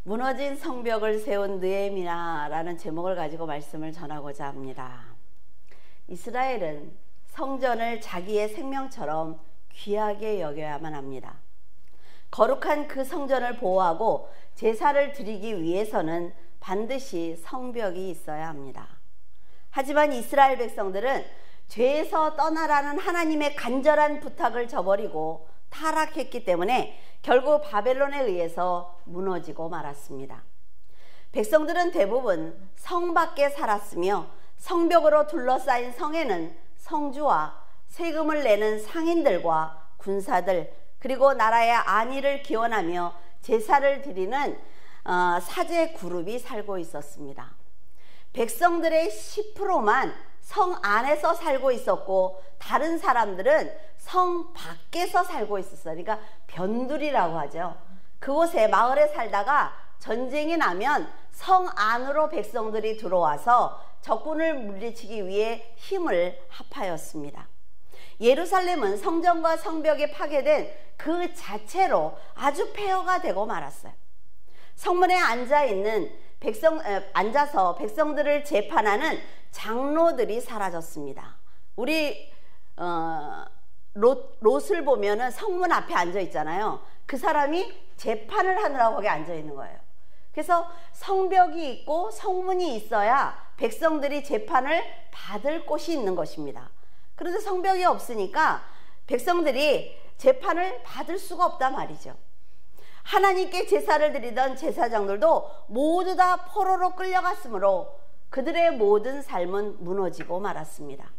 무너진 성벽을 세운 느헤미야라는 제목을 가지고 말씀을 전하고자 합니다. 이스라엘은 성전을 자기의 생명처럼 귀하게 여겨야만 합니다. 거룩한 그 성전을 보호하고 제사를 드리기 위해서는 반드시 성벽이 있어야 합니다. 하지만 이스라엘 백성들은 죄에서 떠나라는 하나님의 간절한 부탁을 저버리고 타락했기 때문에 결국 바벨론에 의해서 무너지고 말았습니다. 백성들은 대부분 성 밖에 살았으며 성벽으로 둘러싸인 성에는 성주와 세금을 내는 상인들과 군사들, 그리고 나라의 안위를 기원하며 제사를 드리는 사제 그룹이 살고 있었습니다. 백성들의 10%만 성 안에서 살고 있었고 다른 사람들은 성 밖에서 살고 있었어요. 그러니까 변두리라고 하죠. 그곳에 마을에 살다가 전쟁이 나면 성 안으로 백성들이 들어와서 적군을 물리치기 위해 힘을 합하였습니다. 예루살렘은 성전과 성벽이 파괴된 그 자체로 아주 폐허가 되고 말았어요. 성문에 앉아서 백성들을 재판하는 장로들이 사라졌습니다. 우리 롯을 보면은 성문 앞에 앉아 있잖아요. 그 사람이 재판을 하느라고 거기 앉아 있는 거예요. 그래서 성벽이 있고 성문이 있어야 백성들이 재판을 받을 곳이 있는 것입니다. 그런데 성벽이 없으니까 백성들이 재판을 받을 수가 없단 말이죠. 하나님께 제사를 드리던 제사장들도 모두 다 포로로 끌려갔으므로 그들의 모든 삶은 무너지고 말았습니다.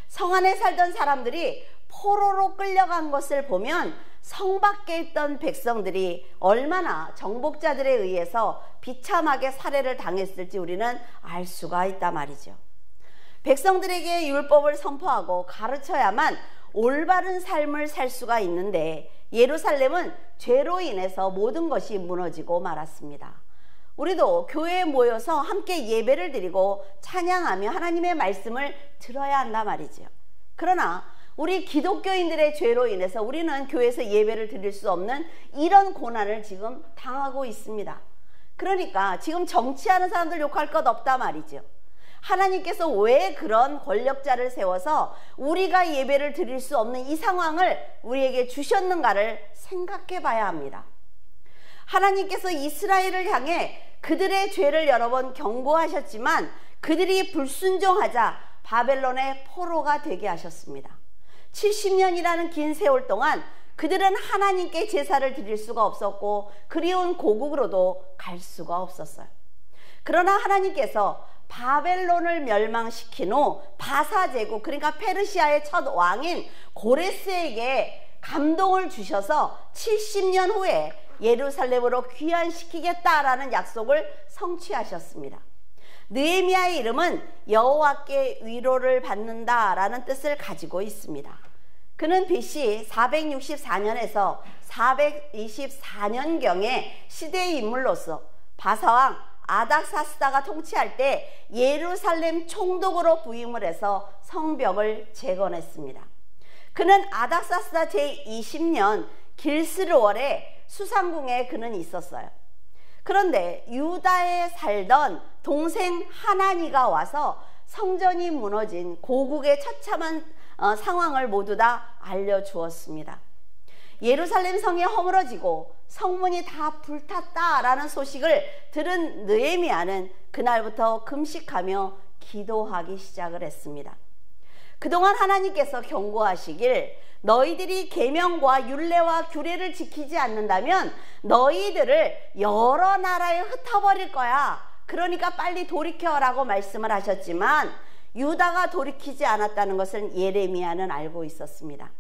성 안에 살던 사람들이 포로로 끌려간 것을 보면 성 밖에 있던 백성들이 얼마나 정복자들에 의해서 비참하게 살해를 당했을지 우리는 알 수가 있단 말이죠. 백성들에게 율법을 선포하고 가르쳐야만 올바른 삶을 살 수가 있는데 예루살렘은 죄로 인해서 모든 것이 무너지고 말았습니다. 우리도 교회에 모여서 함께 예배를 드리고 찬양하며 하나님의 말씀을 들어야 한단 말이죠. 그러나 우리 기독교인들의 죄로 인해서 우리는 교회에서 예배를 드릴 수 없는 이런 고난을 지금 당하고 있습니다. 그러니까 지금 정치하는 사람들 욕할 것 없다 말이죠. 하나님께서 왜 그런 권력자를 세워서 우리가 예배를 드릴 수 없는 이 상황을 우리에게 주셨는가를 생각해 봐야 합니다. 하나님께서 이스라엘을 향해 그들의 죄를 여러 번 경고하셨지만 그들이 불순종하자 바벨론의 포로가 되게 하셨습니다. 70년이라는 긴 세월 동안 그들은 하나님께 제사를 드릴 수가 없었고 그리운 고국으로도 갈 수가 없었어요. 그러나 하나님께서 바벨론을 멸망시킨 후 바사 제국, 그러니까 페르시아의 첫 왕인 고레스에게 감동을 주셔서 70년 후에 예루살렘으로 귀환시키겠다라는 약속을 성취하셨습니다. 느헤미야의 이름은 여호와께 위로를 받는다라는 뜻을 가지고 있습니다. 그는 BC 464년에서 424년경의 시대의 인물로서 바사왕 아닥사스다가 통치할 때 예루살렘 총독으로 부임을 해서 성벽을 재건했습니다. 그는 아닥사스다 제20년 길스르월에 수상궁에 그는 있었어요. 그런데 유다에 살던 동생 하나니가 와서 성전이 무너진 고국의 처참한 상황을 모두 다 알려주었습니다. 예루살렘 성이 허물어지고 성문이 다 불탔다라는 소식을 들은 느헤미야는 그날부터 금식하며 기도하기 시작을 했습니다. 그동안 하나님께서 경고하시길 너희들이 계명과 율례와 규례를 지키지 않는다면 너희들을 여러 나라에 흩어버릴 거야. 그러니까 빨리 돌이켜라고 말씀을 하셨지만 유다가 돌이키지 않았다는 것을 예레미야는 알고 있었습니다.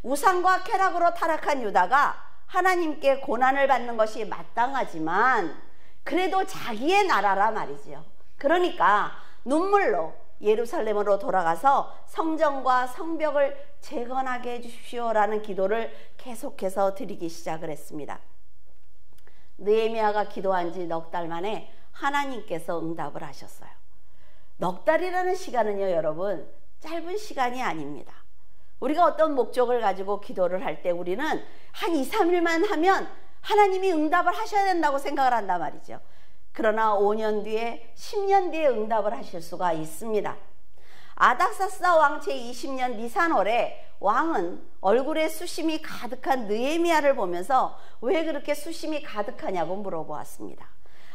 우상과 쾌락으로 타락한 유다가 하나님께 고난을 받는 것이 마땅하지만 그래도 자기의 나라라 말이죠. 그러니까 눈물로 예루살렘으로 돌아가서 성전과 성벽을 재건하게 해주십시오라는 기도를 계속해서 드리기 시작을 했습니다. 느헤미야가 기도한 지 넉 달 만에 하나님께서 응답을 하셨어요. 넉 달이라는 시간은요, 여러분, 짧은 시간이 아닙니다. 우리가 어떤 목적을 가지고 기도를 할 때 우리는 한 2, 3일만 하면 하나님이 응답을 하셔야 된다고 생각을 한단 말이죠. 그러나 5년 뒤에 10년 뒤에 응답을 하실 수가 있습니다. 아닥사스다 왕 제20년 니산월에 왕은 얼굴에 수심이 가득한 느헤미야를 보면서 왜 그렇게 수심이 가득하냐고 물어보았습니다.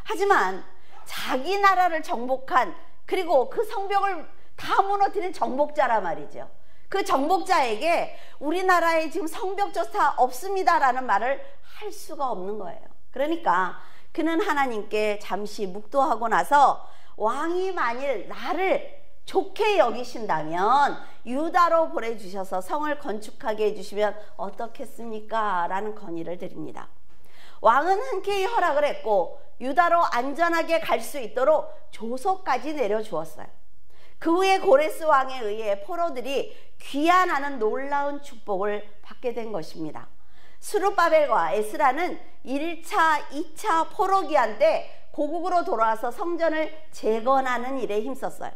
하지만 자기 나라를 정복한, 그리고 그 성벽을 다 무너뜨린 정복자란 말이죠. 그 정복자에게 우리나라에 지금 성벽조차 없습니다라는 말을 할 수가 없는 거예요. 그러니까 그는 하나님께 잠시 묵도하고 나서 왕이 만일 나를 좋게 여기신다면 유다로 보내주셔서 성을 건축하게 해주시면 어떻겠습니까? 라는 건의를 드립니다. 왕은 흔쾌히 허락을 했고 유다로 안전하게 갈 수 있도록 조서까지 내려주었어요. 그 후에 고레스 왕에 의해 포로들이 귀환하는 놀라운 축복을 받게 된 것입니다. 스룹바벨과 에스라는 1차, 2차 포로 귀환 때 고국으로 돌아와서 성전을 재건하는 일에 힘썼어요.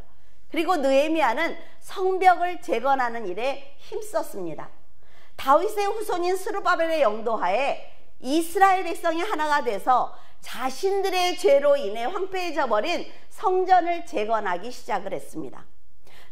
그리고 느헤미야는 성벽을 재건하는 일에 힘썼습니다. 다윗의 후손인 스룹바벨의 영도하에 이스라엘 백성이 하나가 돼서 자신들의 죄로 인해 황폐해져 버린 성전을 재건하기 시작을 했습니다.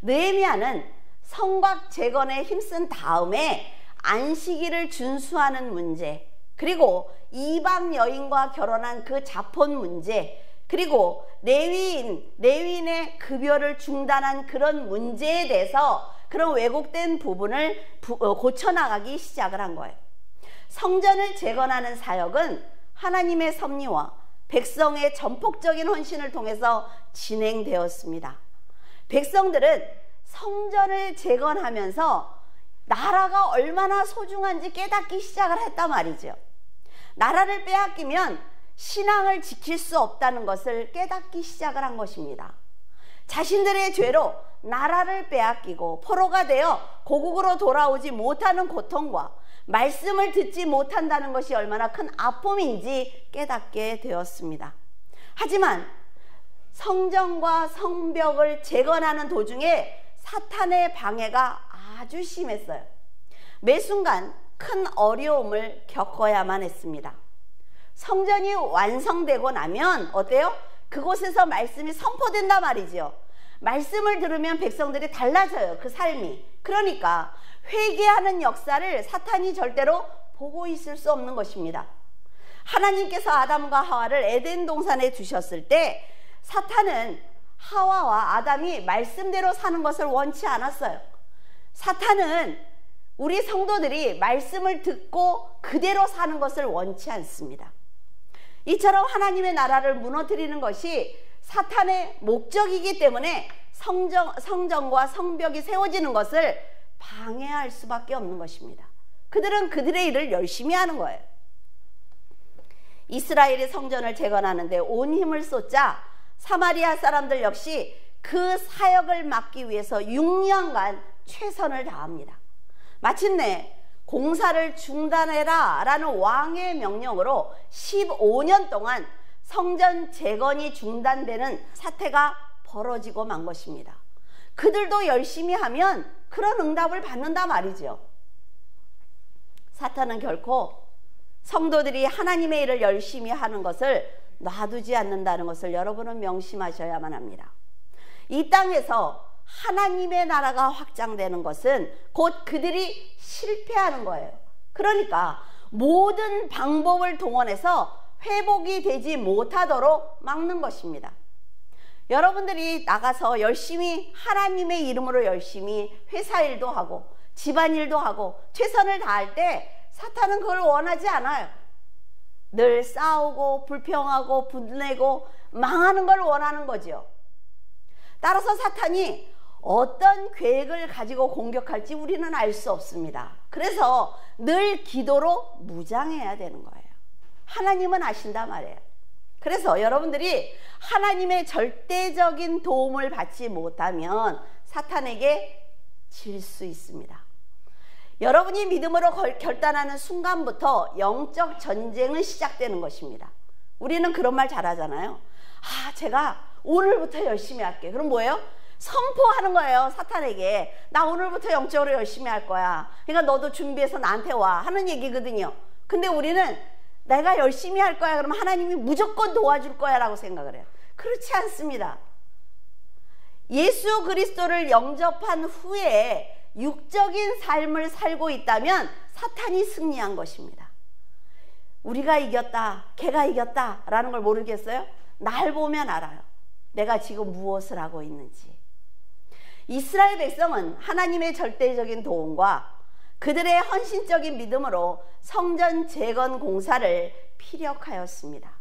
느헤미야는 성곽 재건에 힘쓴 다음에 안식일을 준수하는 문제, 그리고 이방 여인과 결혼한 그 자폰 문제, 그리고 레위인의 급여를 중단한 그런 문제에 대해서 그런 왜곡된 부분을 고쳐나가기 시작을 한 거예요. 성전을 재건하는 사역은 하나님의 섭리와 백성의 전폭적인 헌신을 통해서 진행되었습니다. 백성들은 성전을 재건하면서 나라가 얼마나 소중한지 깨닫기 시작을 했단 말이죠. 나라를 빼앗기면 신앙을 지킬 수 없다는 것을 깨닫기 시작을 한 것입니다. 자신들의 죄로 나라를 빼앗기고 포로가 되어 고국으로 돌아오지 못하는 고통과 말씀을 듣지 못한다는 것이 얼마나 큰 아픔인지 깨닫게 되었습니다. 하지만 성전과 성벽을 재건하는 도중에 사탄의 방해가 아주 심했어요. 매 순간 큰 어려움을 겪어야만 했습니다. 성전이 완성되고 나면 어때요? 그곳에서 말씀이 선포된단 말이죠. 말씀을 들으면 백성들이 달라져요. 그 삶이. 그러니까 회개하는 역사를 사탄이 절대로 보고 있을 수 없는 것입니다. 하나님께서 아담과 하와를 에덴 동산에 두셨을 때 사탄은 하와와 아담이 말씀대로 사는 것을 원치 않았어요. 사탄은 우리 성도들이 말씀을 듣고 그대로 사는 것을 원치 않습니다. 이처럼 하나님의 나라를 무너뜨리는 것이 사탄의 목적이기 때문에 성전과 성벽이 세워지는 것을 방해할 수밖에 없는 것입니다. 그들은 그들의 일을 열심히 하는 거예요. 이스라엘이 성전을 재건하는데 온 힘을 쏟자 사마리아 사람들 역시 그 사역을 맡기 위해서 6년간 최선을 다합니다. 마침내 공사를 중단해라 라는 왕의 명령으로 15년 동안 성전 재건이 중단되는 사태가 벌어지고 만 것입니다. 그들도 열심히 하면 그런 응답을 받는다 말이죠. 사탄은 결코 성도들이 하나님의 일을 열심히 하는 것을 놔두지 않는다는 것을 여러분은 명심하셔야만 합니다. 이 땅에서 하나님의 나라가 확장되는 것은 곧 그들이 실패하는 거예요. 그러니까 모든 방법을 동원해서 회복이 되지 못하도록 막는 것입니다. 여러분들이 나가서 열심히 하나님의 이름으로 열심히 회사 일도 하고 집안일도 하고 최선을 다할 때 사탄은 그걸 원하지 않아요. 늘 싸우고 불평하고 분내고 망하는 걸 원하는 거죠. 따라서 사탄이 어떤 계획을 가지고 공격할지 우리는 알 수 없습니다. 그래서 늘 기도로 무장해야 되는 거예요. 하나님은 아신단 말이에요. 그래서 여러분들이 하나님의 절대적인 도움을 받지 못하면 사탄에게 질 수 있습니다. 여러분이 믿음으로 결단하는 순간부터 영적 전쟁은 시작되는 것입니다. 우리는 그런 말 잘하잖아요. 제가 오늘부터 열심히 할게. 그럼 뭐예요? 선포하는 거예요. 사탄에게. 나 오늘부터 영적으로 열심히 할 거야. 그러니까 너도 준비해서 나한테 와 하는 얘기거든요. 근데 우리는 내가 열심히 할 거야 그러면 하나님이 무조건 도와줄 거야 라고 생각을 해요. 그렇지 않습니다. 예수 그리스도를 영접한 후에 육적인 삶을 살고 있다면 사탄이 승리한 것입니다. 우리가 이겼다, 걔가 이겼다 라는 걸 모르겠어요? 날 보면 알아요. 내가 지금 무엇을 하고 있는지. 이스라엘 백성은 하나님의 절대적인 도움과 그들의 헌신적인 믿음으로 성전 재건 공사를 피력하였습니다.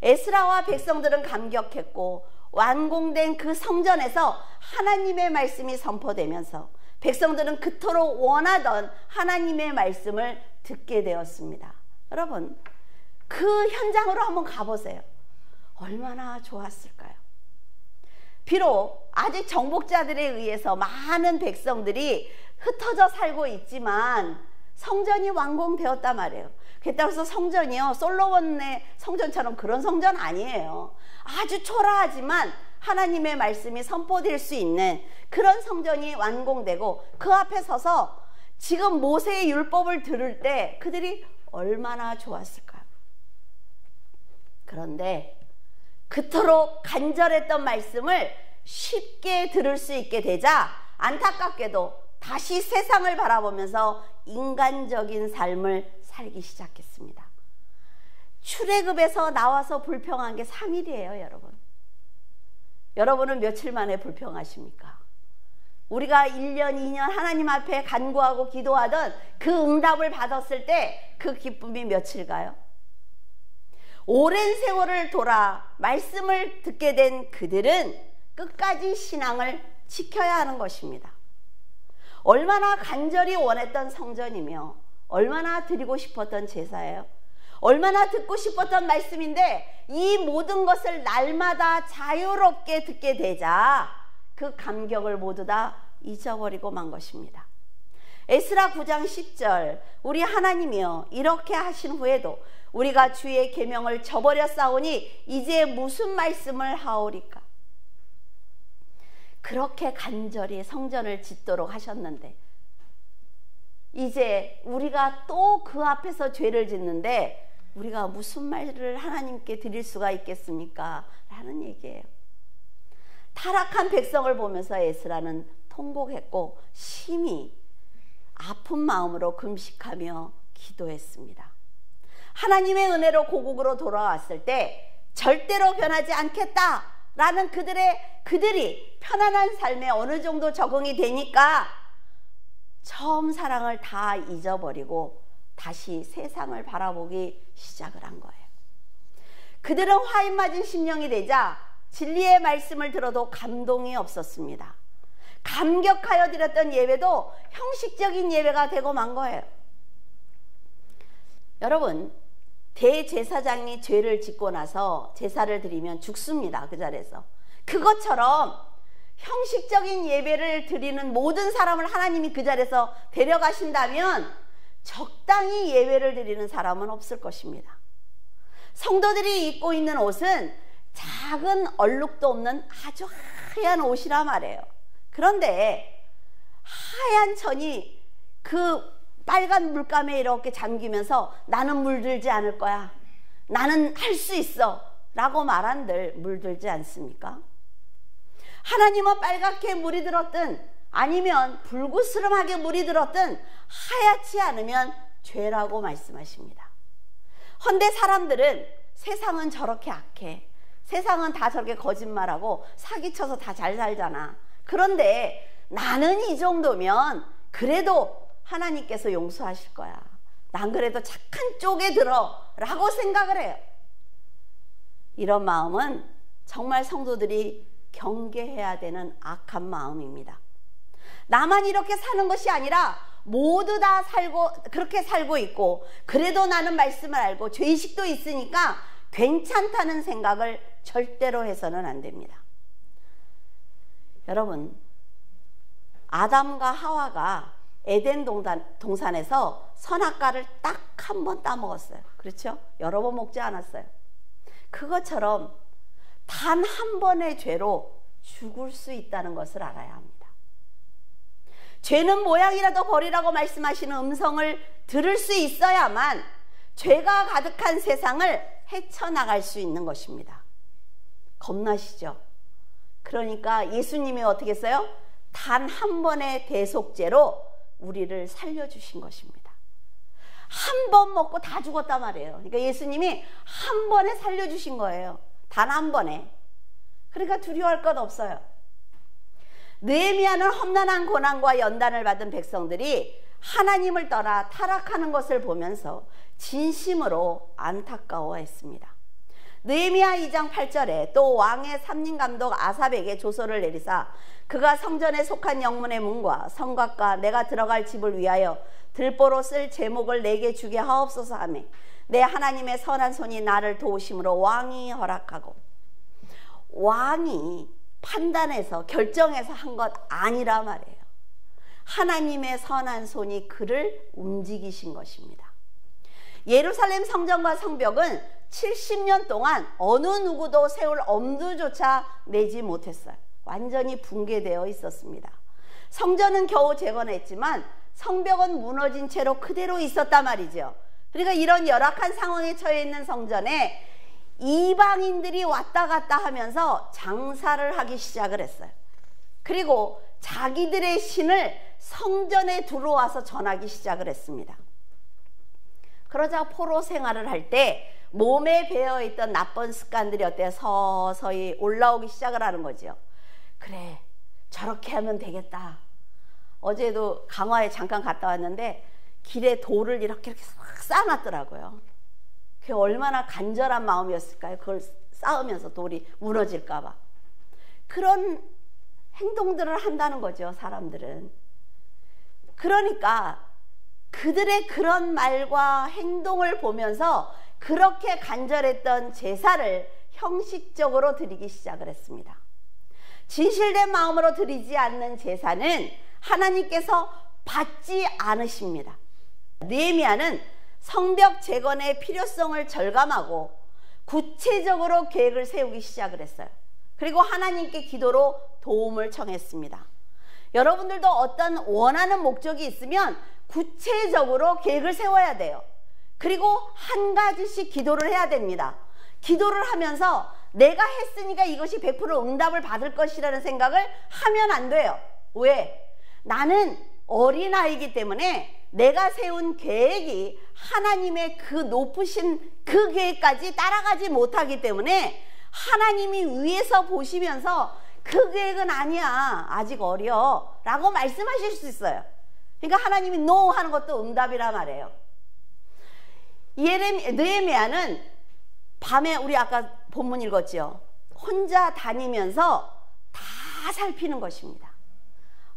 에스라와 백성들은 감격했고 완공된 그 성전에서 하나님의 말씀이 선포되면서 백성들은 그토록 원하던 하나님의 말씀을 듣게 되었습니다. 여러분, 그 현장으로 한번 가보세요. 얼마나 좋았을까요? 비록 아직 정복자들에 의해서 많은 백성들이 흩어져 살고 있지만 성전이 완공되었단 말이에요. 그래서 성전이요, 솔로몬의 성전처럼 그런 성전 아니에요. 아주 초라하지만 하나님의 말씀이 선포될 수 있는 그런 성전이 완공되고 그 앞에 서서 지금 모세의 율법을 들을 때 그들이 얼마나 좋았을까요? 그런데 그토록 간절했던 말씀을 쉽게 들을 수 있게 되자 안타깝게도 다시 세상을 바라보면서 인간적인 삶을 살기 시작했습니다. 출애굽에서 나와서 불평한 게 3일이에요, 여러분. 여러분은 며칠 만에 불평하십니까? 우리가 1년, 2년 하나님 앞에 간구하고 기도하던 그 응답을 받았을 때 그 기쁨이 며칠가요? 오랜 세월을 돌아 말씀을 듣게 된 그들은 끝까지 신앙을 지켜야 하는 것입니다. 얼마나 간절히 원했던 성전이며 얼마나 드리고 싶었던 제사예요. 얼마나 듣고 싶었던 말씀인데 이 모든 것을 날마다 자유롭게 듣게 되자 그 감격을 모두 다 잊어버리고 만 것입니다. 에스라 9장 10절 우리 하나님이여 이렇게 하신 후에도 우리가 주의 계명을 저버렸사오니 이제 무슨 말씀을 하오리까? 그렇게 간절히 성전을 짓도록 하셨는데 이제 우리가 또 그 앞에서 죄를 짓는데 우리가 무슨 말을 하나님께 드릴 수가 있겠습니까? 라는 얘기예요. 타락한 백성을 보면서 에스라는 통곡했고 심히 아픈 마음으로 금식하며 기도했습니다. 하나님의 은혜로 고국으로 돌아왔을 때 절대로 변하지 않겠다라는 그들이 편안한 삶에 어느 정도 적응이 되니까 처음 사랑을 다 잊어버리고 다시 세상을 바라보기 시작을 한 거예요. 그들은 화인 맞은 심령이 되자 진리의 말씀을 들어도 감동이 없었습니다. 감격하여 드렸던 예배도 형식적인 예배가 되고 만 거예요. 여러분, 대제사장이 죄를 짓고 나서 제사를 드리면 죽습니다. 그 자리에서. 그것처럼 형식적인 예배를 드리는 모든 사람을 하나님이 그 자리에서 데려가신다면 적당히 예배를 드리는 사람은 없을 것입니다. 성도들이 입고 있는 옷은 작은 얼룩도 없는 아주 하얀 옷이라 말이에요. 그런데 하얀 천이 그 빨간 물감에 이렇게 잠기면서 나는 물들지 않을 거야, 나는 할 수 있어 라고 말한들 물들지 않습니까? 하나님은 빨갛게 물이 들었든 아니면 불구스름하게 물이 들었든 하얗지 않으면 죄라고 말씀하십니다. 헌데 사람들은 세상은 저렇게 악해, 세상은 다 저렇게 거짓말하고 사기쳐서 다 잘 살잖아, 그런데 나는 이 정도면 그래도 하나님께서 용서하실 거야, 난 그래도 착한 쪽에 들어 라고 생각을 해요. 이런 마음은 정말 성도들이 경계해야 되는 악한 마음입니다. 나만 이렇게 사는 것이 아니라 모두 다 그렇게 살고 있고 그래도 나는 말씀을 알고 죄의식도 있으니까 괜찮다는 생각을 절대로 해서는 안 됩니다. 여러분, 아담과 하와가 에덴 동산에서 선악과를 딱 한 번 따먹었어요. 그렇죠? 여러 번 먹지 않았어요. 그것처럼 단 한 번의 죄로 죽을 수 있다는 것을 알아야 합니다. 죄는 모양이라도 버리라고 말씀하시는 음성을 들을 수 있어야만 죄가 가득한 세상을 헤쳐나갈 수 있는 것입니다. 겁나시죠? 그러니까 예수님이 어떻게 했어요? 단 한 번의 대속죄로 우리를 살려주신 것입니다. 한 번 먹고 다 죽었단 말이에요. 그러니까 예수님이 한 번에 살려주신 거예요. 단 한 번에. 그러니까 두려워할 것 없어요. 느헤미야는 험난한 고난과 연단을 받은 백성들이 하나님을 떠나 타락하는 것을 보면서 진심으로 안타까워했습니다. 느헤미야 2장 8절에 또 왕의 삼림감독 아삽에게 조서를 내리사 그가 성전에 속한 영문의 문과 성곽과 내가 들어갈 집을 위하여 들보로 쓸 제목을 내게 주게 하옵소서 하며 내 하나님의 선한 손이 나를 도우심으로 왕이 허락하고, 왕이 판단해서 결정해서 한 것 아니라 말이에요. 하나님의 선한 손이 그를 움직이신 것입니다. 예루살렘 성전과 성벽은 70년 동안 어느 누구도 세울 엄두조차 내지 못했어요. 완전히 붕괴되어 있었습니다. 성전은 겨우 재건했지만 성벽은 무너진 채로 그대로 있었단 말이죠. 그러니까 이런 열악한 상황에 처해 있는 성전에 이방인들이 왔다 갔다 하면서 장사를 하기 시작을 했어요. 그리고 자기들의 신을 성전에 들어와서 전하기 시작을 했습니다. 그러자 포로 생활을 할 때 몸에 배어있던 나쁜 습관들이 어때요? 서서히 올라오기 시작을 하는 거죠. 그래, 저렇게 하면 되겠다. 어제도 강화에 잠깐 갔다 왔는데 길에 돌을 이렇게 쌓아놨더라고요. 그게 얼마나 간절한 마음이었을까요? 그걸 쌓으면서 돌이 무너질까 봐. 그런 행동들을 한다는 거죠, 사람들은. 그러니까 그들의 그런 말과 행동을 보면서 그렇게 간절했던 제사를 형식적으로 드리기 시작을 했습니다. 진실된 마음으로 드리지 않는 제사는 하나님께서 받지 않으십니다. 느헤미야는 성벽 재건의 필요성을 절감하고 구체적으로 계획을 세우기 시작을 했어요. 그리고 하나님께 기도로 도움을 청했습니다. 여러분들도 어떤 원하는 목적이 있으면 구체적으로 계획을 세워야 돼요. 그리고 한 가지씩 기도를 해야 됩니다. 기도를 하면서 내가 했으니까 이것이 100% 응답을 받을 것이라는 생각을 하면 안 돼요. 왜? 나는 어린아이이기 때문에 내가 세운 계획이 하나님의 그 높으신 그 계획까지 따라가지 못하기 때문에 하나님이 위에서 보시면서 그 계획은 아니야, 아직 어려 라고 말씀하실 수 있어요. 그러니까 하나님이 NO 하는 것도 응답이란 말이에요. 느헤미야는 밤에 우리 아까 본문 읽었죠. 혼자 다니면서 다 살피는 것입니다.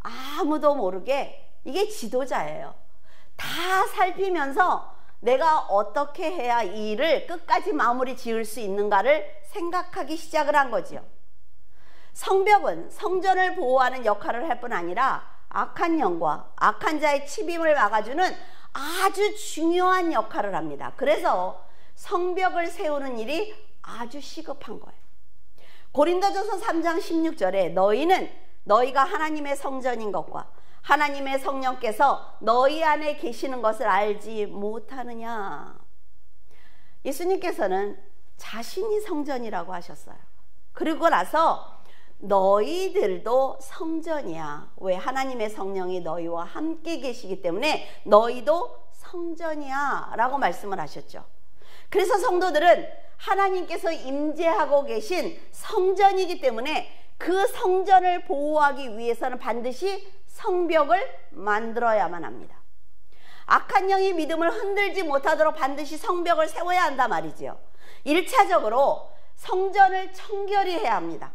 아무도 모르게. 이게 지도자예요. 다 살피면서 내가 어떻게 해야 이 일을 끝까지 마무리 지을 수 있는가를 생각하기 시작을 한 거지요. 성벽은 성전을 보호하는 역할을 할 뿐 아니라 악한 영과 악한 자의 침입을 막아주는 아주 중요한 역할을 합니다. 그래서 성벽을 세우는 일이 아주 시급한 거예요. 고린도전서 3장 16절에 너희는 너희가 하나님의 성전인 것과 하나님의 성령께서 너희 안에 계시는 것을 알지 못하느냐. 예수님께서는 자신이 성전이라고 하셨어요. 그리고 나서 너희들도 성전이야. 왜? 하나님의 성령이 너희와 함께 계시기 때문에 너희도 성전이야 라고 말씀을 하셨죠. 그래서 성도들은 하나님께서 임재하고 계신 성전이기 때문에 그 성전을 보호하기 위해서는 반드시 성벽을 만들어야만 합니다. 악한 영이 믿음을 흔들지 못하도록 반드시 성벽을 세워야 한단 말이지요. 1차적으로 성전을 청결히 해야 합니다.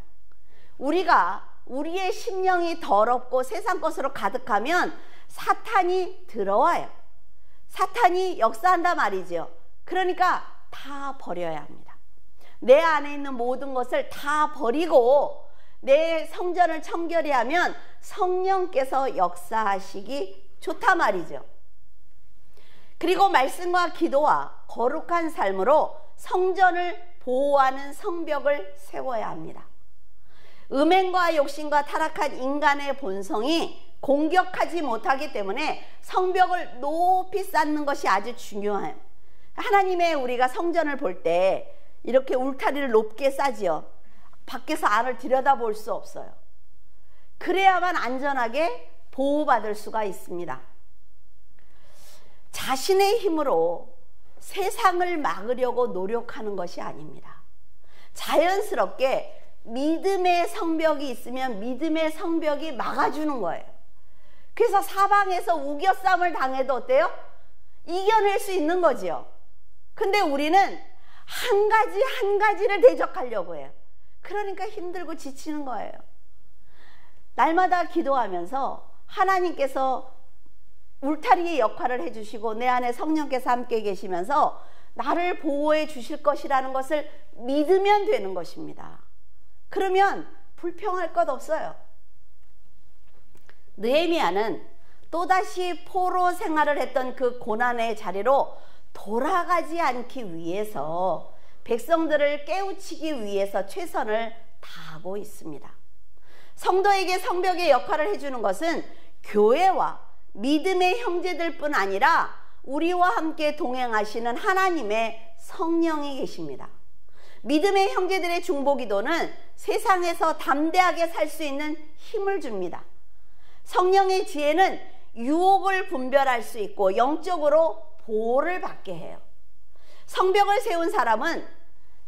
우리의 심령이 더럽고 세상 것으로 가득하면 사탄이 들어와요. 사탄이 역사한단 말이죠. 그러니까 다 버려야 합니다. 내 안에 있는 모든 것을 다 버리고 내 성전을 청결히 하면 성령께서 역사하시기 좋단 말이죠. 그리고 말씀과 기도와 거룩한 삶으로 성전을 보호하는 성벽을 세워야 합니다. 음행과 욕심과 타락한 인간의 본성이 공격하지 못하기 때문에 성벽을 높이 쌓는 것이 아주 중요해요. 하나님의 우리가 성전을 볼 때 이렇게 울타리를 높게 쌓지요. 밖에서 안을 들여다볼 수 없어요. 그래야만 안전하게 보호받을 수가 있습니다. 자신의 힘으로 세상을 막으려고 노력하는 것이 아닙니다. 자연스럽게 믿음의 성벽이 있으면 믿음의 성벽이 막아주는 거예요. 그래서 사방에서 우겨쌈을 당해도 어때요? 이겨낼 수 있는 거지요. 근데 우리는 한 가지 한 가지를 대적하려고 해요. 그러니까 힘들고 지치는 거예요. 날마다 기도하면서 하나님께서 울타리의 역할을 해주시고 내 안에 성령께서 함께 계시면서 나를 보호해 주실 것이라는 것을 믿으면 되는 것입니다. 그러면 불평할 것 없어요. 느헤미야는 또다시 포로 생활을 했던 그 고난의 자리로 돌아가지 않기 위해서 백성들을 깨우치기 위해서 최선을 다하고 있습니다. 성도에게 성벽의 역할을 해주는 것은 교회와 믿음의 형제들뿐 아니라 우리와 함께 동행하시는 하나님의 성령이 계십니다. 믿음의 형제들의 중보기도는 세상에서 담대하게 살 수 있는 힘을 줍니다. 성령의 지혜는 유혹을 분별할 수 있고 영적으로 보호를 받게 해요. 성벽을 세운 사람은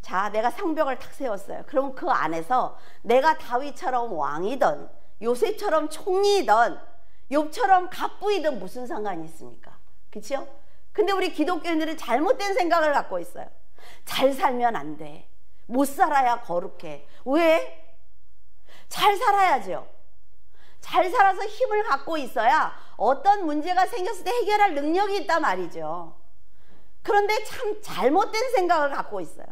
자, 내가 성벽을 탁 세웠어요. 그럼 그 안에서 내가 다윗처럼 왕이든 요셉처럼 총리이든 욥처럼 갑부이든 무슨 상관이 있습니까? 그렇죠? 근데 우리 기독교인들은 잘못된 생각을 갖고 있어요. 잘 살면 안 돼. 못 살아야 거룩해. 왜? 잘 살아야죠. 잘 살아서 힘을 갖고 있어야 어떤 문제가 생겼을 때 해결할 능력이 있단 말이죠. 그런데 참 잘못된 생각을 갖고 있어요.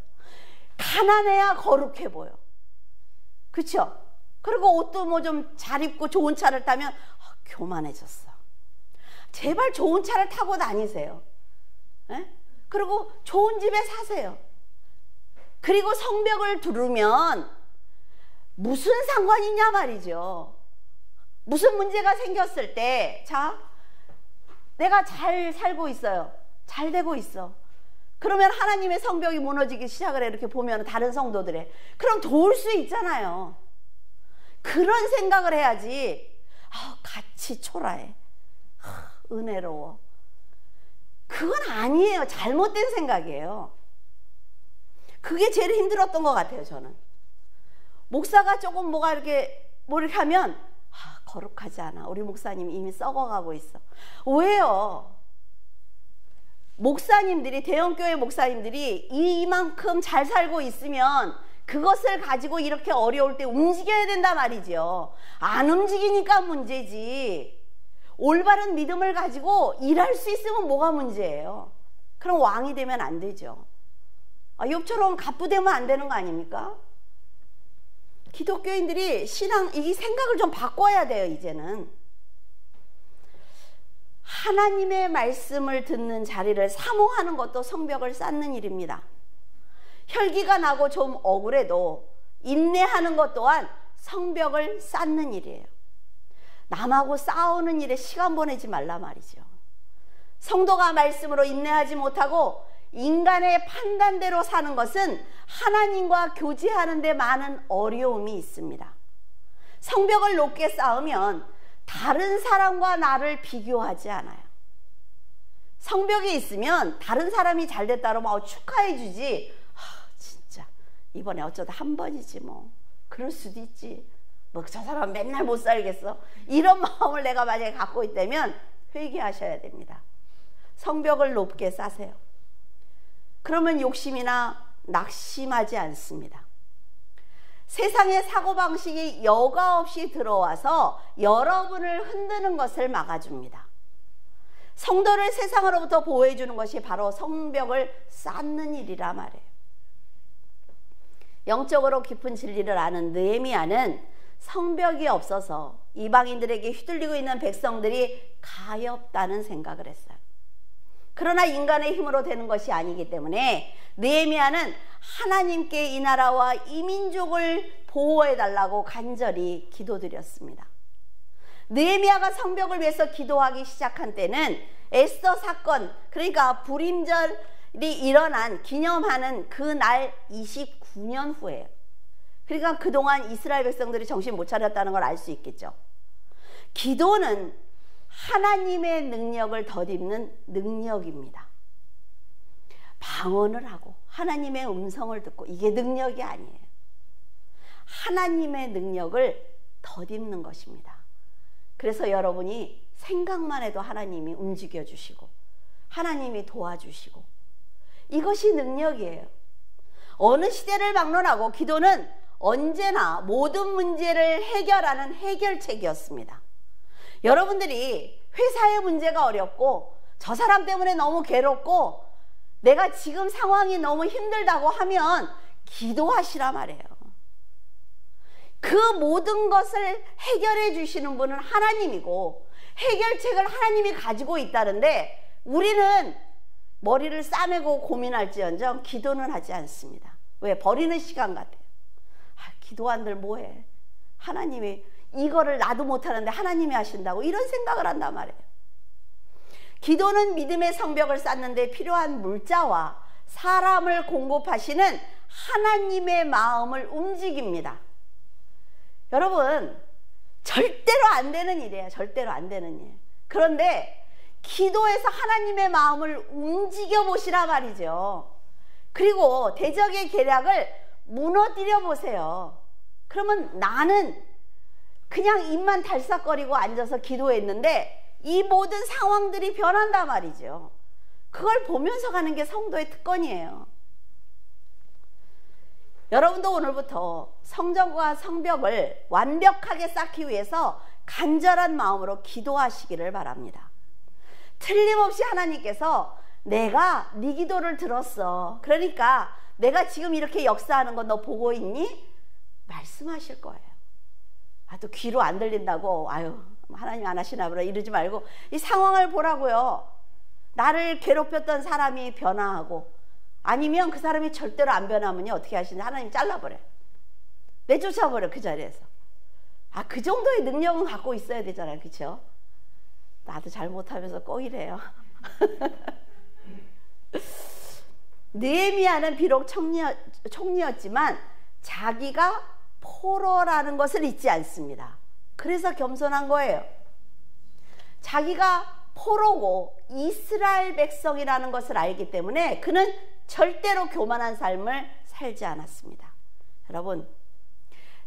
가난해야 거룩해 보여. 그렇죠? 그리고 옷도 뭐 좀 잘 입고 좋은 차를 타면 교만해졌어. 제발 좋은 차를 타고 다니세요. 에? 그리고 좋은 집에 사세요. 그리고 성벽을 두르면 무슨 상관이냐 말이죠. 무슨 문제가 생겼을 때, 자, 내가 잘 살고 있어요. 잘 되고 있어. 그러면 하나님의 성벽이 무너지기 시작을 해. 이렇게 보면 다른 성도들의. 그럼 도울 수 있잖아요. 그런 생각을 해야지. 같이 초라해. 은혜로워. 그건 아니에요. 잘못된 생각이에요. 그게 제일 힘들었던 것 같아요, 저는. 목사가 조금 뭐가 이렇게 하면 거룩하지 않아. 우리 목사님 이미 썩어가고 있어. 왜요? 목사님들이, 대형교회 목사님들이 이만큼 잘 살고 있으면 그것을 가지고 이렇게 어려울 때 움직여야 된단 말이죠. 안 움직이니까 문제지. 올바른 믿음을 가지고 일할 수 있으면 뭐가 문제예요? 그럼 왕이 되면 안 되죠. 욥처럼 갑부되면 안 되는 거 아닙니까? 기독교인들이 이 생각을 좀 바꿔야 돼요. 이제는 하나님의 말씀을 듣는 자리를 사모하는 것도 성벽을 쌓는 일입니다. 혈기가 나고 좀 억울해도 인내하는 것 또한 성벽을 쌓는 일이에요. 남하고 싸우는 일에 시간 보내지 말라 말이죠. 성도가 말씀으로 인내하지 못하고 인간의 판단대로 사는 것은 하나님과 교제하는 데 많은 어려움이 있습니다. 성벽을 높게 쌓으면 다른 사람과 나를 비교하지 않아요. 성벽이 있으면 다른 사람이 잘 됐다 그러면 축하해 주지. 진짜 이번에 어쩌다 한 번이지 뭐. 그럴 수도 있지. 뭐 저 사람 맨날 못 살겠어. 이런 마음을 내가 만약에 갖고 있다면 회개하셔야 됩니다. 성벽을 높게 쌓으세요. 그러면 욕심이나 낙심하지 않습니다. 세상의 사고방식이 여과 없이 들어와서 여러분을 흔드는 것을 막아줍니다. 성도를 세상으로부터 보호해주는 것이 바로 성벽을 쌓는 일이라 말이에요. 영적으로 깊은 진리를 아는 느헤미야는 성벽이 없어서 이방인들에게 휘둘리고 있는 백성들이 가엾다는 생각을 했어요. 그러나 인간의 힘으로 되는 것이 아니기 때문에 느헤미야는 하나님께 이 나라와 이 민족을 보호해달라고 간절히 기도드렸습니다. 느헤미야가 성벽을 위해서 기도하기 시작한 때는 에스더 사건, 그러니까 불임절 일어난 기념하는 그날 29년 후에요. 그러니까 그동안 이스라엘 백성들이 정신 못 차렸다는 걸 알 수 있겠죠. 기도는 하나님의 능력을 덧입는 능력입니다. 방언을 하고 하나님의 음성을 듣고 이게 능력이 아니에요. 하나님의 능력을 덧입는 것입니다. 그래서 여러분이 생각만 해도 하나님이 움직여 주시고 하나님이 도와주시고 이것이 능력이에요. 어느 시대를 막론하고 기도는 언제나 모든 문제를 해결하는 해결책이었습니다. 여러분들이 회사의 문제가 어렵고 저 사람 때문에 너무 괴롭고 내가 지금 상황이 너무 힘들다고 하면 기도하시라 말이에요. 그 모든 것을 해결해 주시는 분은 하나님이고 해결책을 하나님이 가지고 있다는데 우리는 머리를 싸매고 고민할지언정 기도는 하지 않습니다. 왜? 버리는 시간 같아요. 기도한들 뭐해? 하나님이 이거를 나도 못하는데 하나님이 하신다고 이런 생각을 한단 말이에요. 기도는 믿음의 성벽을 쌓는 데 필요한 물자와 사람을 공급하시는 하나님의 마음을 움직입니다. 여러분, 절대로 안 되는 일이에요. 절대로 안 되는 일. 그런데 기도에서 하나님의 마음을 움직여 보시라 말이죠. 그리고 대적의 계략을 무너뜨려 보세요. 그러면 나는 그냥 입만 달싹거리고 앉아서 기도했는데 이 모든 상황들이 변한단 말이죠. 그걸 보면서 가는 게 성도의 특권이에요. 여러분도 오늘부터 성전과 성벽을 완벽하게 쌓기 위해서 간절한 마음으로 기도하시기를 바랍니다. 틀림없이 하나님께서 내가 네 기도를 들었어. 그러니까 내가 지금 이렇게 역사하는 거 너 보고 있니? 말씀하실 거예요. 또 귀로 안 들린다고 아유 하나님 안 하시나 보다 이러지 말고 이 상황을 보라고요. 나를 괴롭혔던 사람이 변화하고 아니면 그 사람이 절대로 안 변하면요 어떻게 하시는지 하나님 잘라버려요. 내쫓아버려 그 자리에서. 그 정도의 능력은 갖고 있어야 되잖아요. 그렇죠? 나도 잘못하면서 꼭 이래요. 느헤미야는 비록 총리였지만 자기가 포로라는 것을 잊지 않습니다. 그래서 겸손한 거예요. 자기가 포로고 이스라엘 백성이라는 것을 알기 때문에 그는 절대로 교만한 삶을 살지 않았습니다. 여러분,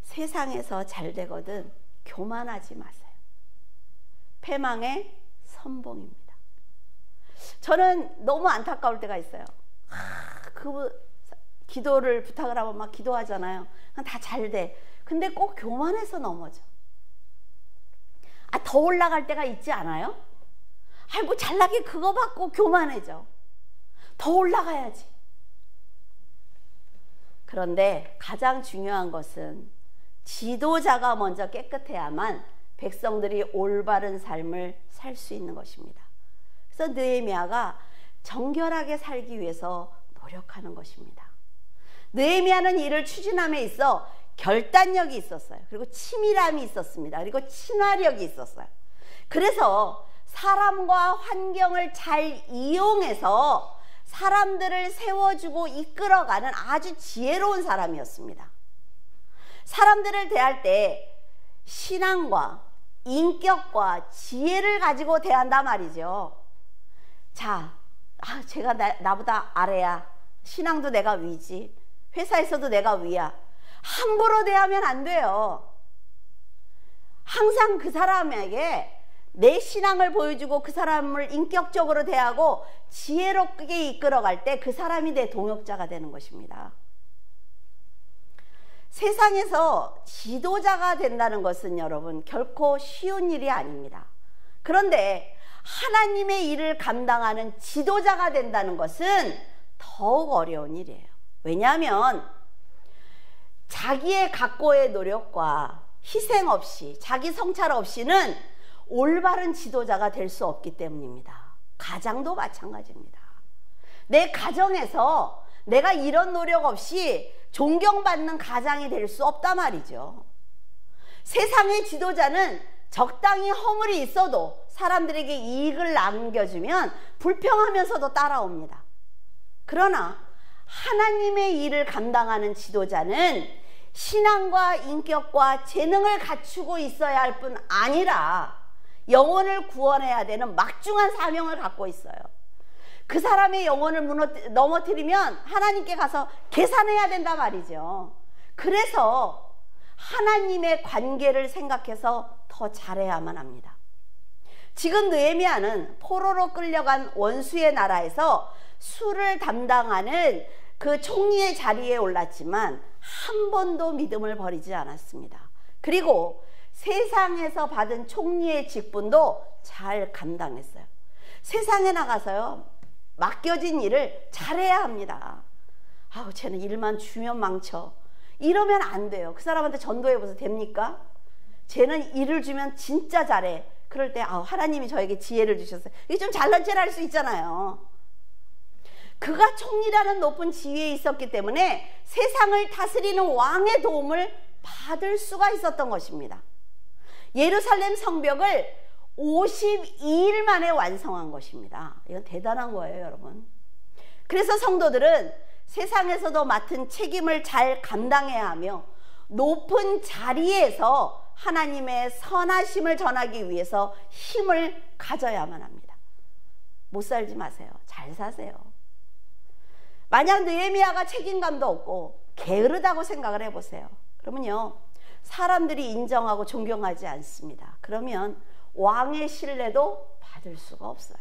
세상에서 잘 되거든 교만하지 마세요. 패망의 선봉입니다. 저는 너무 안타까울 때가 있어요. 기도를 부탁을 하면 막 기도하잖아요. 다 잘 돼. 근데 꼭 교만해서 넘어져. 더 올라갈 때가 있지 않아요? 뭐 잘나게 그거 받고 교만해져. 더 올라가야지. 그런데 가장 중요한 것은 지도자가 먼저 깨끗해야만 백성들이 올바른 삶을 살 수 있는 것입니다. 그래서 느헤미야가 정결하게 살기 위해서 노력하는 것입니다. 느헤미야는 이를 추진함에 있어 결단력이 있었어요. 그리고 치밀함이 있었습니다. 그리고 친화력이 있었어요. 그래서 사람과 환경을 잘 이용해서 사람들을 세워주고 이끌어가는 아주 지혜로운 사람이었습니다. 사람들을 대할 때 신앙과 인격과 지혜를 가지고 대한단 말이죠. 자, 제가 나보다 아래야. 신앙도 내가 위지. 회사에서도 내가 위야. 함부로 대하면 안 돼요. 항상 그 사람에게 내 신앙을 보여주고 그 사람을 인격적으로 대하고 지혜롭게 이끌어갈 때 그 사람이 내 동역자가 되는 것입니다. 세상에서 지도자가 된다는 것은 여러분 결코 쉬운 일이 아닙니다. 그런데 하나님의 일을 감당하는 지도자가 된다는 것은 더욱 어려운 일이에요. 왜냐하면 자기의 각고의 노력과 희생 없이 자기 성찰 없이는 올바른 지도자가 될 수 없기 때문입니다. 가정도 마찬가지입니다. 내 가정에서 내가 이런 노력 없이 존경받는 가장이 될 수 없단 말이죠. 세상의 지도자는 적당히 허물이 있어도 사람들에게 이익을 남겨주면 불평하면서도 따라옵니다. 그러나 하나님의 일을 감당하는 지도자는 신앙과 인격과 재능을 갖추고 있어야 할 뿐 아니라 영혼을 구원해야 되는 막중한 사명을 갖고 있어요. 그 사람의 영혼을 넘어뜨리면 하나님께 가서 계산해야 된단 말이죠. 그래서 하나님의 관계를 생각해서 더 잘해야만 합니다. 지금 느헤미야는 포로로 끌려간 원수의 나라에서 수를 담당하는 그 총리의 자리에 올랐지만 한 번도 믿음을 버리지 않았습니다. 그리고 세상에서 받은 총리의 직분도 잘 감당했어요. 세상에 나가서요, 맡겨진 일을 잘해야 합니다. 아우, 쟤는 일만 주면 망쳐. 이러면 안 돼요. 그 사람한테 전도해보세요. 됩니까? 쟤는 일을 주면 진짜 잘해. 그럴 때 아우, 하나님이 저에게 지혜를 주셨어요. 이게 좀 잘난 체를 할 수 있잖아요. 그가 총리라는 높은 지위에 있었기 때문에 세상을 다스리는 왕의 도움을 받을 수가 있었던 것입니다. 예루살렘 성벽을 52일 만에 완성한 것입니다. 이건 대단한 거예요, 여러분. 그래서 성도들은 세상에서도 맡은 책임을 잘 감당해야 하며 높은 자리에서 하나님의 선하심을 전하기 위해서 힘을 가져야만 합니다. 못 살지 마세요. 잘 사세요. 만약 느헤미야가 책임감도 없고 게으르다고 생각을 해보세요. 그러면요, 사람들이 인정하고 존경하지 않습니다. 그러면 왕의 신뢰도 받을 수가 없어요.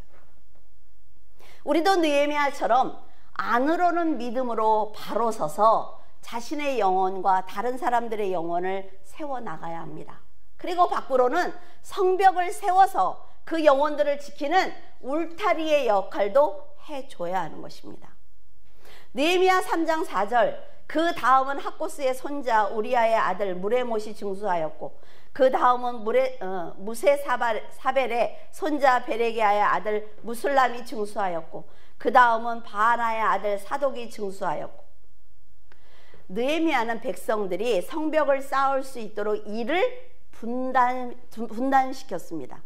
우리도 느헤미야처럼 안으로는 믿음으로 바로 서서 자신의 영혼과 다른 사람들의 영혼을 세워나가야 합니다. 그리고 밖으로는 성벽을 세워서 그 영혼들을 지키는 울타리의 역할도 해줘야 하는 것입니다. 느헤미야 3장 4절, 그 다음은 학고스의 손자 우리아의 아들 무레못이 중수하였고 그 다음은 무세사벨의 손자 베레기야의 아들 무술람이 중수하였고 그 다음은 바하나의 아들 사독이 중수하였고. 느헤미야는 백성들이 성벽을 쌓을 수 있도록 일을 분단시켰습니다.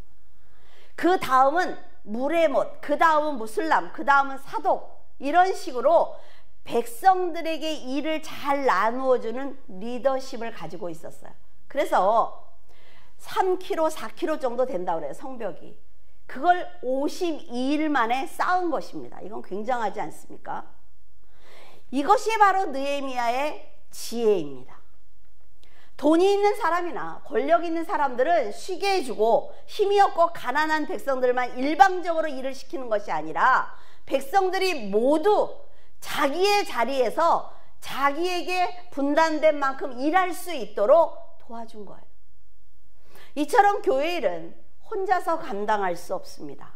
그 다음은 무레못, 그 다음은 무술람, 그 다음은 사독, 이런 식으로 백성들에게 일을 잘 나누어주는 리더십을 가지고 있었어요. 그래서 3km, 4km 정도 된다고 그래요, 성벽이. 그걸 52일 만에 쌓은 것입니다. 이건 굉장하지 않습니까? 이것이 바로 느헤미야의 지혜입니다. 돈이 있는 사람이나 권력 있는 사람들은 쉬게 해주고 힘이 없고 가난한 백성들만 일방적으로 일을 시키는 것이 아니라 백성들이 모두 자기의 자리에서 자기에게 분단된 만큼 일할 수 있도록 도와준 거예요. 이처럼 교회 일은 혼자서 감당할 수 없습니다.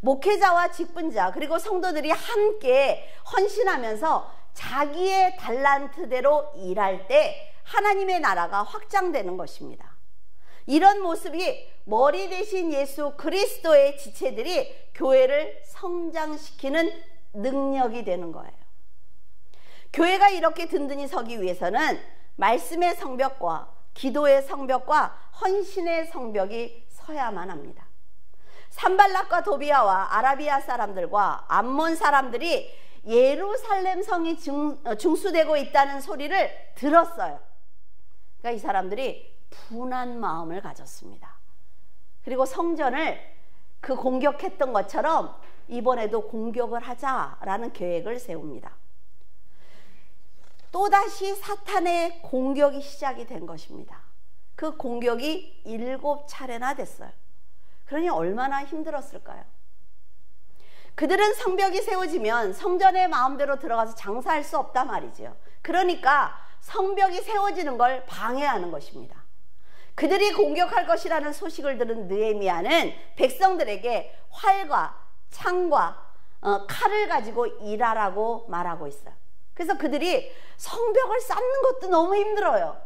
목회자와 직분자 그리고 성도들이 함께 헌신하면서 자기의 달란트대로 일할 때 하나님의 나라가 확장되는 것입니다. 이런 모습이 머리 대신 예수 그리스도의 지체들이 교회를 성장시키는 능력이 되는 거예요. 교회가 이렇게 든든히 서기 위해서는 말씀의 성벽과 기도의 성벽과 헌신의 성벽이 서야만 합니다. 산발락과 도비아와 아라비아 사람들과 암몬 사람들이 예루살렘 성이 중수되고 있다는 소리를 들었어요. 그러니까 이 사람들이 분한 마음을 가졌습니다. 그리고 성전을 그 공격했던 것처럼 이번에도 공격을 하자라는 계획을 세웁니다. 또다시 사탄의 공격이 시작이 된 것입니다. 그 공격이 7차례나 됐어요. 그러니 얼마나 힘들었을까요? 그들은 성벽이 세워지면 성전에 마음대로 들어가서 장사할 수 없단 말이죠. 그러니까 성벽이 세워지는 걸 방해하는 것입니다. 그들이 공격할 것이라는 소식을 들은 느헤미야는 백성들에게 활과 창과 칼을 가지고 일하라고 말하고 있어요. 그래서 그들이 성벽을 쌓는 것도 너무 힘들어요.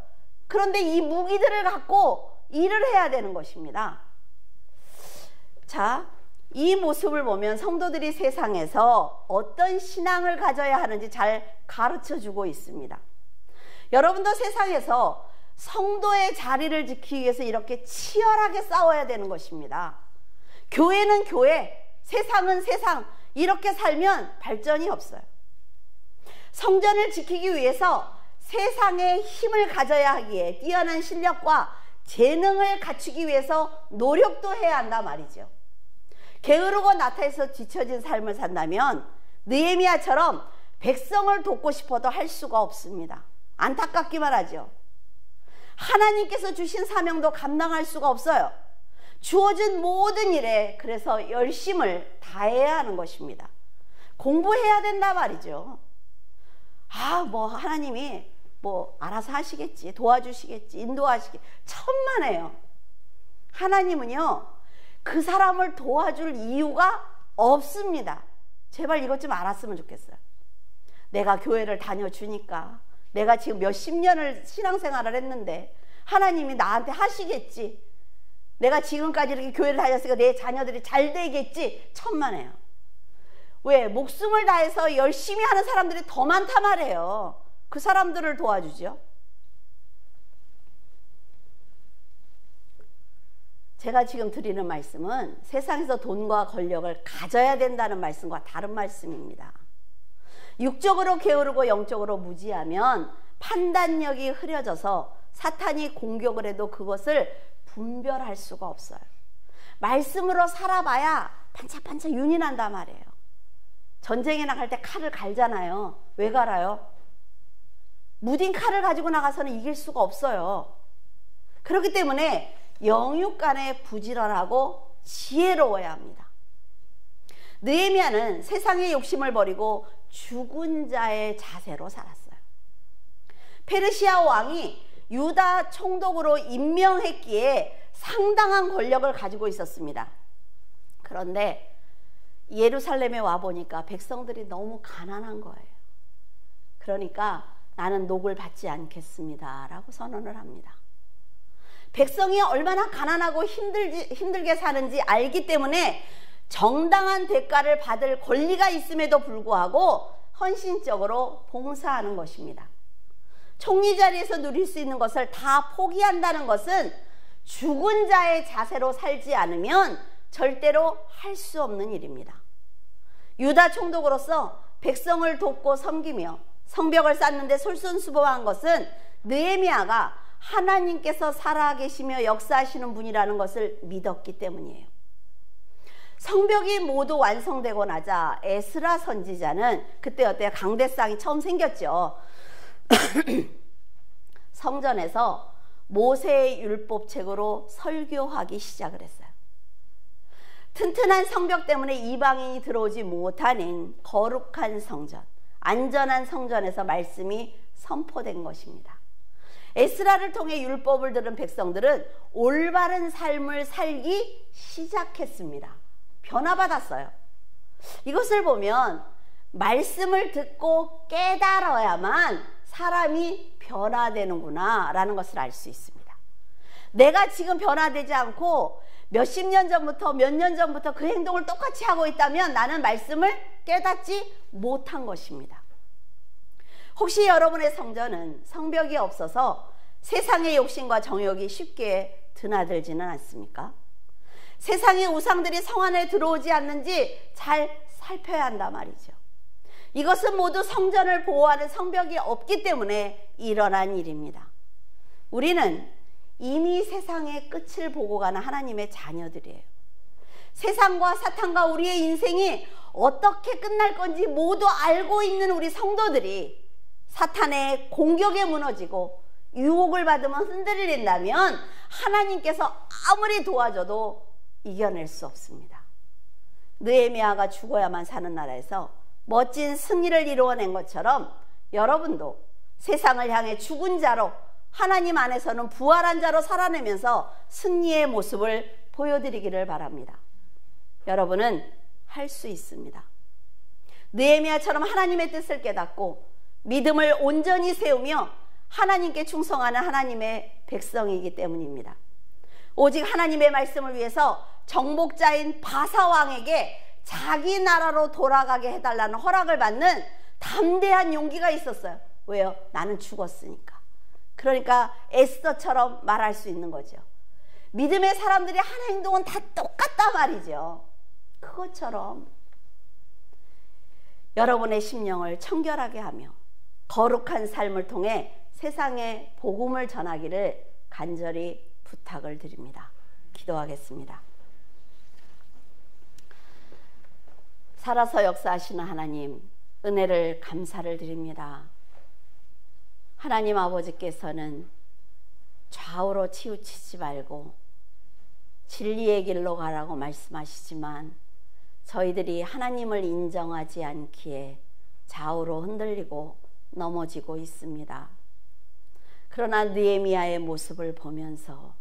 그런데 이 무기들을 갖고 일을 해야 되는 것입니다. 자, 이 모습을 보면 성도들이 세상에서 어떤 신앙을 가져야 하는지 잘 가르쳐주고 있습니다. 여러분도 세상에서 성도의 자리를 지키기 위해서 이렇게 치열하게 싸워야 되는 것입니다. 교회는 교회, 세상은 세상, 이렇게 살면 발전이 없어요. 성전을 지키기 위해서 세상의 힘을 가져야 하기에 뛰어난 실력과 재능을 갖추기 위해서 노력도 해야 한다 말이죠. 게으르고 나태해서 뒤처진 삶을 산다면 느헤미야처럼 백성을 돕고 싶어도 할 수가 없습니다. 안타깝기만 하죠. 하나님께서 주신 사명도 감당할 수가 없어요. 주어진 모든 일에 그래서 열심을 다해야 하는 것입니다. 공부해야 된다 말이죠. 하나님이 알아서 하시겠지, 도와주시겠지, 인도하시겠지, 천만에요. 하나님은요, 그 사람을 도와줄 이유가 없습니다. 제발 이것 좀 알았으면 좋겠어요. 내가 교회를 다녀주니까, 내가 지금 몇십 년을 신앙생활을 했는데 하나님이 나한테 하시겠지, 내가 지금까지 이렇게 교회를 다녔으니까 내 자녀들이 잘 되겠지, 천만에요. 왜? 목숨을 다해서 열심히 하는 사람들이 더 많단 말이에요. 그 사람들을 도와주죠. 제가 지금 드리는 말씀은 세상에서 돈과 권력을 가져야 된다는 말씀과 다른 말씀입니다. 육적으로 게으르고 영적으로 무지하면 판단력이 흐려져서 사탄이 공격을 해도 그것을 분별할 수가 없어요. 말씀으로 살아봐야 반짝반짝 윤이 난단 말이에요. 전쟁에 나갈 때 칼을 갈잖아요. 왜 갈아요? 무딘 칼을 가지고 나가서는 이길 수가 없어요. 그렇기 때문에 영육간에 부지런하고 지혜로워야 합니다. 느헤미야는 세상의 욕심을 버리고 죽은 자의 자세로 살았어요. 페르시아 왕이 유다 총독으로 임명했기에 상당한 권력을 가지고 있었습니다. 그런데 예루살렘에 와보니까 백성들이 너무 가난한 거예요. 그러니까 나는 녹을 받지 않겠습니다 라고 선언을 합니다. 백성이 얼마나 가난하고 힘들게 사는지 알기 때문에 정당한 대가를 받을 권리가 있음에도 불구하고 헌신적으로 봉사하는 것입니다. 총리 자리에서 누릴 수 있는 것을 다 포기한다는 것은 죽은 자의 자세로 살지 않으면 절대로 할 수 없는 일입니다. 유다 총독으로서 백성을 돕고 섬기며 성벽을 쌓는데 솔선수범한 것은 느헤미야가 하나님께서 살아계시며 역사하시는 분이라는 것을 믿었기 때문이에요. 성벽이 모두 완성되고 나자 에스라 선지자는 그때 어때요? 강대상이 처음 생겼죠. 성전에서 모세의 율법책으로 설교하기 시작을 했어요. 튼튼한 성벽 때문에 이방인이 들어오지 못하는 거룩한 성전, 안전한 성전에서 말씀이 선포된 것입니다. 에스라를 통해 율법을 들은 백성들은 올바른 삶을 살기 시작했습니다. 변화받았어요. 이것을 보면 말씀을 듣고 깨달아야만 사람이 변화되는구나 라는 것을 알 수 있습니다. 내가 지금 변화되지 않고 몇십 년 전부터 몇 년 전부터 그 행동을 똑같이 하고 있다면 나는 말씀을 깨닫지 못한 것입니다. 혹시 여러분의 성전은 성벽이 없어서 세상의 욕심과 정욕이 쉽게 드나들지는 않습니까? 세상의 우상들이 성 안에 들어오지 않는지 잘 살펴야 한단 말이죠. 이것은 모두 성전을 보호하는 성벽이 없기 때문에 일어난 일입니다. 우리는 이미 세상의 끝을 보고 가는 하나님의 자녀들이에요. 세상과 사탄과 우리의 인생이 어떻게 끝날 건지 모두 알고 있는 우리 성도들이 사탄의 공격에 무너지고 유혹을 받으면 흔들린다면 하나님께서 아무리 도와줘도 이겨낼 수 없습니다. 느헤미야가 죽어야만 사는 나라에서 멋진 승리를 이루어낸 것처럼 여러분도 세상을 향해 죽은 자로 하나님 안에서는 부활한 자로 살아내면서 승리의 모습을 보여드리기를 바랍니다. 여러분은 할 수 있습니다. 느헤미야처럼 하나님의 뜻을 깨닫고 믿음을 온전히 세우며 하나님께 충성하는 하나님의 백성이기 때문입니다. 오직 하나님의 말씀을 위해서 정복자인 바사왕에게 자기 나라로 돌아가게 해달라는 허락을 받는 담대한 용기가 있었어요. 왜요? 나는 죽었으니까. 그러니까 에스더처럼 말할 수 있는 거죠. 믿음의 사람들이 하는 행동은 다 똑같단 말이죠. 그것처럼 여러분의 심령을 청결하게 하며 거룩한 삶을 통해 세상에 복음을 전하기를 간절히 부탁을 드립니다. 기도하겠습니다. 살아서 역사하시는 하나님, 은혜를 감사를 드립니다. 하나님 아버지께서는 좌우로 치우치지 말고 진리의 길로 가라고 말씀하시지만 저희들이 하나님을 인정하지 않기에 좌우로 흔들리고 넘어지고 있습니다. 그러나 느헤미야의 모습을 보면서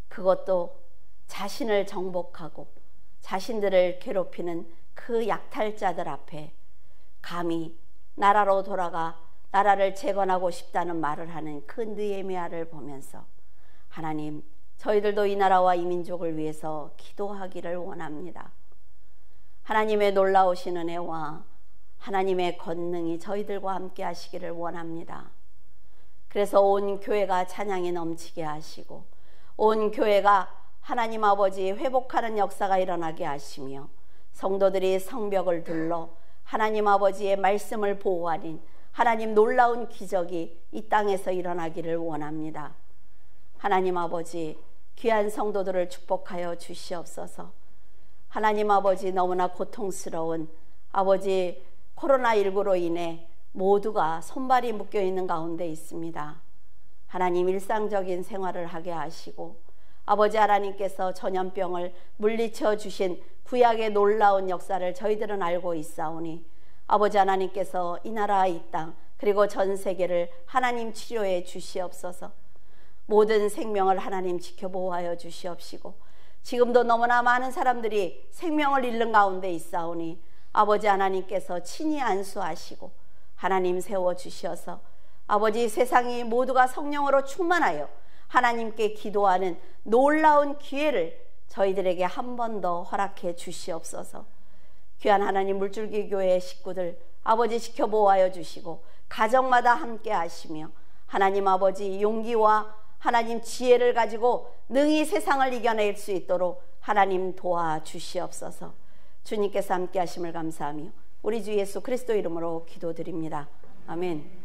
그것도 자신을 정복하고 자신들을 괴롭히는 그 약탈자들 앞에 감히 나라로 돌아가 나라를 재건하고 싶다는 말을 하는 그 느헤미야를 보면서 하나님, 저희들도 이 나라와 이 민족을 위해서 기도하기를 원합니다. 하나님의 놀라우신 은혜와 하나님의 권능이 저희들과 함께 하시기를 원합니다. 그래서 온 교회가 찬양이 넘치게 하시고 온 교회가 하나님 아버지 회복하는 역사가 일어나게 하시며 성도들이 성벽을 둘러 하나님 아버지의 말씀을 보호하는 하나님 놀라운 기적이 이 땅에서 일어나기를 원합니다. 하나님 아버지, 귀한 성도들을 축복하여 주시옵소서. 하나님 아버지, 너무나 고통스러운 아버지 코로나19로 인해 모두가 손발이 묶여 있는 가운데 있습니다. 하나님, 일상적인 생활을 하게 하시고 아버지 하나님께서 전염병을 물리쳐 주신 구약의 놀라운 역사를 저희들은 알고 있사오니 아버지 하나님께서 이 나라 이 땅 그리고 전 세계를 하나님 치료해 주시옵소서. 모든 생명을 하나님 지켜보호하여 주시옵시고 지금도 너무나 많은 사람들이 생명을 잃는 가운데 있사오니 아버지 하나님께서 친히 안수하시고 하나님 세워주셔서 아버지 세상이 모두가 성령으로 충만하여 하나님께 기도하는 놀라운 기회를 저희들에게 한 번 더 허락해 주시옵소서. 귀한 하나님, 물줄기 교회의 식구들 아버지 지켜보호하여 주시고 가정마다 함께 하시며 하나님 아버지 용기와 하나님 지혜를 가지고 능히 세상을 이겨낼 수 있도록 하나님 도와주시옵소서. 주님께서 함께 하심을 감사하며 우리 주 예수 그리스도 이름으로 기도드립니다. 아멘.